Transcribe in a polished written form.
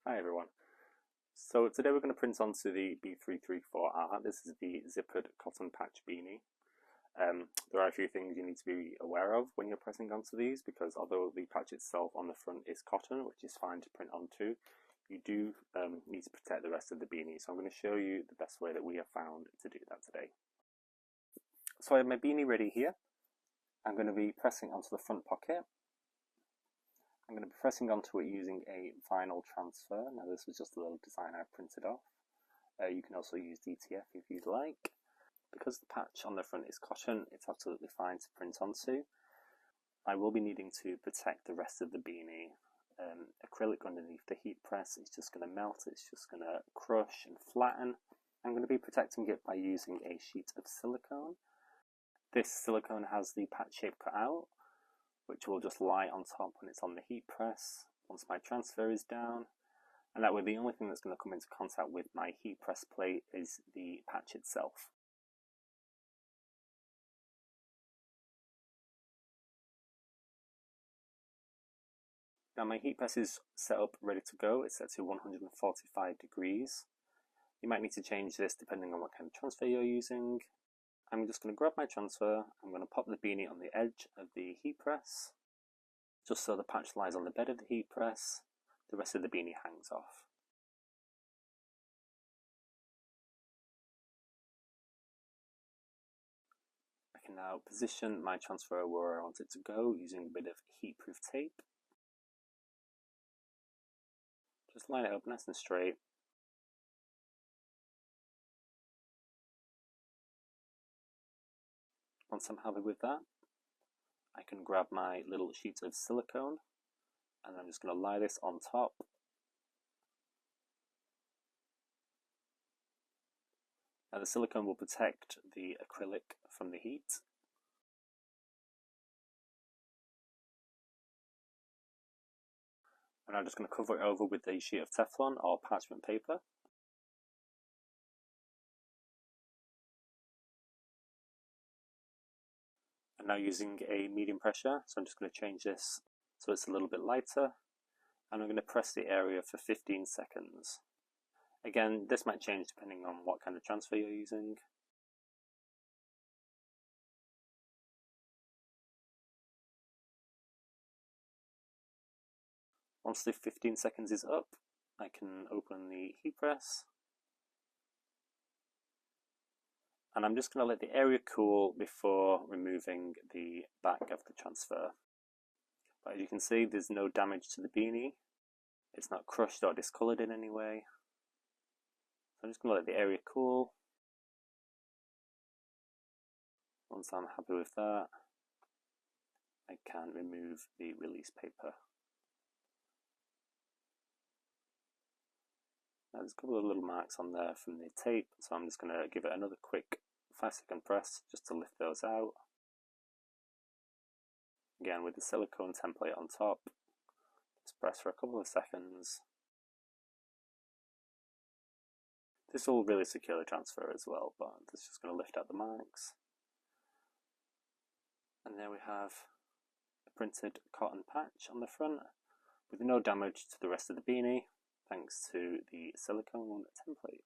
Hi everyone. So today we're going to print onto the B334R. This is the zippered cotton patch beanie. There are a few things you need to be aware of when you're pressing onto these, because although the patch itself on the front is cotton, which is fine to print onto, you do need to protect the rest of the beanie. So I'm going to show you the best way that we have found to do that today. So I have my beanie ready here. I'm going to be pressing onto the front pocket. I'm going to be pressing onto it using a vinyl transfer. Now this was just a little design I printed off. You can also use DTF if you'd like. Because the patch on the front is cotton, it's absolutely fine to print onto. I will be needing to protect the rest of the beanie. Acrylic underneath the heat press is just going to melt, it's just going to crush and flatten. I'm going to be protecting it by using a sheet of silicone. This silicone has the patch shape cut out, which will just lie on top when it's on the heat press once my transfer is down. And that way the only thing that's going to come into contact with my heat press plate is the patch itself. Now my heat press is set up ready to go. It's set to 145 degrees. You might need to change this depending on what kind of transfer you're using. I'm just going to grab my transfer, I'm going to pop the beanie on the edge of the heat press, just so the patch lies on the bed of the heat press. The rest of the beanie hangs off. I can now position my transfer where I want it to go using a bit of heat-proof tape. Just line it up nice and straight. Once I'm happy with that, I can grab my little sheet of silicone and I'm just going to lie this on top. Now the silicone will protect the acrylic from the heat. And I'm just going to cover it over with a sheet of Teflon or parchment paper. I'm now using a medium pressure, so I'm just going to change this so it's a little bit lighter, and I'm going to press the area for 15 seconds. Again, this might change depending on what kind of transfer you're using. Once the 15 seconds is up, I can open the heat press. And I'm just going to let the area cool before removing the back of the transfer. But as you can see, there's no damage to the beanie. It's not crushed or discoloured in any way. So I'm just going to let the area cool. Once I'm happy with that, I can remove the release paper. Now there's a couple of little marks on there from the tape, so I'm just going to give it another quick 5-second press just to lift those out. Again, with the silicone template on top, just press for a couple of seconds. This will really secure the transfer as well, but it's just going to lift out the marks. And there we have a printed cotton patch on the front with no damage to the rest of the beanie, thanks to the silicone template.